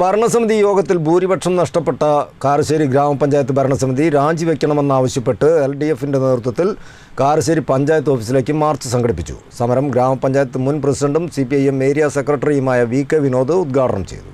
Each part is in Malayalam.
ഭരണസമിതി യോഗത്തിൽ ഭൂരിപക്ഷം നഷ്ടപ്പെട്ട കാരശ്ശേരി ഗ്രാമപഞ്ചായത്ത് ഭരണസമിതി രാജിവെക്കണമെന്നാവശ്യപ്പെട്ട് LDFിൻ്റെ നേതൃത്വത്തിൽ കാരശ്ശേരി പഞ്ചായത്ത് ഓഫീസിലേക്ക് മാർച്ച് സംഘടിപ്പിച്ചു. സമരം ഗ്രാമപഞ്ചായത്ത് മുൻ പ്രസിഡന്റും CPIM ഏരിയ സെക്രട്ടറിയുമായ VK വിനോദ് ഉദ്ഘാടനം ചെയ്തു.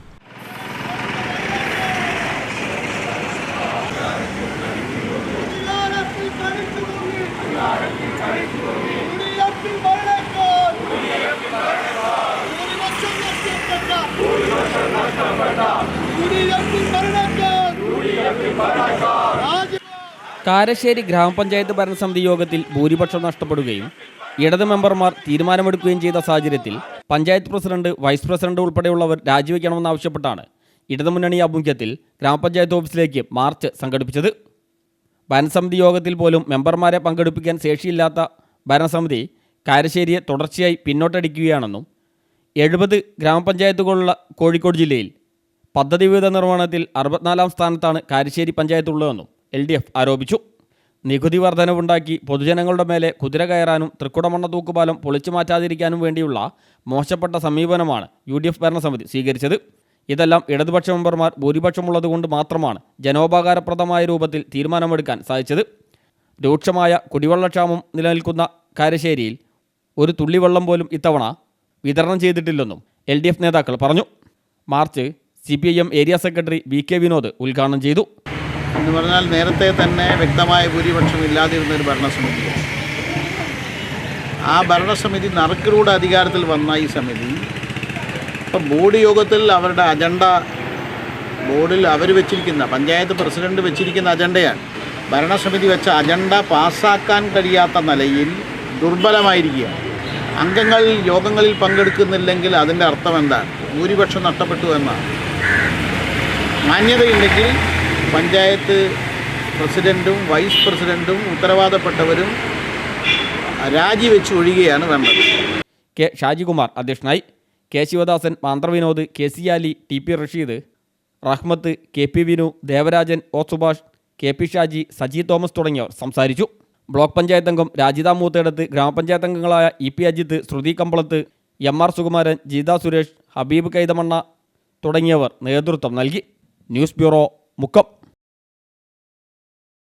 കാരശ്ശേരി ഗ്രാമപഞ്ചായത്ത് ഭരണസമിതി യോഗത്തിൽ ഭൂരിപക്ഷം നഷ്ടപ്പെടുകയും ഇടത് മെമ്പർമാർ തീരുമാനമെടുക്കുകയും ചെയ്ത സാഹചര്യത്തിൽ പഞ്ചായത്ത് പ്രസിഡന്റ്, വൈസ് പ്രസിഡന്റ് ഉൾപ്പെടെയുള്ളവർ രാജിവെക്കണമെന്നാവശ്യപ്പെട്ടാണ് ഇടതുമുന്നണി ആഭിമുഖ്യത്തിൽ ഗ്രാമപഞ്ചായത്ത് ഓഫീസിലേക്ക് മാർച്ച് സംഘടിപ്പിച്ചത്. ഭരണസമിതി യോഗത്തിൽ പോലും മെമ്പർമാരെ പങ്കെടുപ്പിക്കാൻ ശേഷിയില്ലാത്ത ഭരണസമിതി കാരശ്ശേരിയെ തുടർച്ചയായി പിന്നോട്ടടിക്കുകയാണെന്നും 70 ഗ്രാമപഞ്ചായത്തുകളുള്ള കോഴിക്കോട് ജില്ലയിൽ പദ്ധതി വിഹിത നിർവഹണത്തിൽ 64-ാം സ്ഥാനത്താണ് കാരശ്ശേരി പഞ്ചായത്തുള്ളതെന്നും LDF ആരോപിച്ചു. നികുതി വർധനവുണ്ടാക്കി പൊതുജനങ്ങളുടെ മേലെ കുതിര കയറാനും തൃക്കുടമണ്ണ തൂക്കുപാലം പൊളിച്ചു മാറ്റാതിരിക്കാനും വേണ്ടിയുള്ള മോശപ്പെട്ട സമീപനമാണ് UDF ഭരണസമിതി സ്വീകരിച്ചത്. ഇതെല്ലാം ഇടതുപക്ഷ മെമ്പർമാർ ഭൂരിപക്ഷമുള്ളതുകൊണ്ട് മാത്രമാണ് ജനോപകാരപ്രദമായ രൂപത്തിൽ തീരുമാനമെടുക്കാൻ സാധിച്ചത്. രൂക്ഷമായ കുടിവെള്ളക്ഷാമം നിലനിൽക്കുന്ന കാരശ്ശേരിയിൽ ഒരു തുള്ളി വെള്ളം പോലും ഇത്തവണ വിതരണം ചെയ്തിട്ടില്ലെന്നും LDF നേതാക്കൾ പറഞ്ഞു. March CPIM area secretary VK Vinod ഉദ്ഘാടനം ചെയ്തു. എന്ന് പറഞ്ഞാൽ നേരത്തെ തന്നെ വ്യക്തമായ ഭൂരിപക്ഷം ഇല്ലാതിരുന്നൊരു ഭരണസമിതി, ആ ഭരണസമിതി നറുക്കിലൂടെ അധികാരത്തിൽ വന്ന ഈ സമിതി ഇപ്പം ബോർഡ് യോഗത്തിൽ അവരുടെ അജണ്ട, ബോർഡിൽ അവർ വെച്ചിരിക്കുന്ന പഞ്ചായത്ത് പ്രസിഡന്റ് വെച്ചിരിക്കുന്ന അജണ്ടയാണ്. ഭരണസമിതി വെച്ച അജണ്ട പാസ്സാക്കാൻ കഴിയാത്ത നിലയിൽ ദുർബലമായിരിക്കുകയാണ്. അംഗങ്ങൾ യോഗങ്ങളിൽ പങ്കെടുക്കുന്നില്ലെങ്കിൽ അതിൻ്റെ അർത്ഥം എന്താണ്? ഭൂരിപക്ഷം നഷ്ടപ്പെട്ടു എന്നാണ്. മാന്യതയില്ലെങ്കിൽ പഞ്ചായത്ത് പ്രസിഡൻറ്റും വൈസ് പ്രസിഡൻറ്റും ഉത്തരവാദപ്പെട്ടവരും രാജിവെച്ച് ഒഴിയുകയാണ് വേണ്ടത്. K ഷാജികുമാർ അധ്യക്ഷനായി. K ശിവദാസൻ, മാന്ത്രവിനോദ്, KC ആലി, TP റഷീദ്, റഹ്മത്ത്, KP Vinu, Devarajan, O Subhash, KP Shaji, Saji Thomas തുടങ്ങിയവർ സംസാരിച്ചു. ബ്ലോക്ക് പഞ്ചായത്ത് അംഗം രാജിത മൂത്തേടത്ത്, ഗ്രാമപഞ്ചായത്ത് അംഗങ്ങളായ EP അജിത്ത്, ശ്രുതി കമ്പളത്ത്, MR സുകുമാരൻ, ജീത സുരേഷ്, ഹബീബ് കൈതമണ്ണ തുടങ്ങിയവർ നേതൃത്വം നൽകി. News bureau, Mukkam.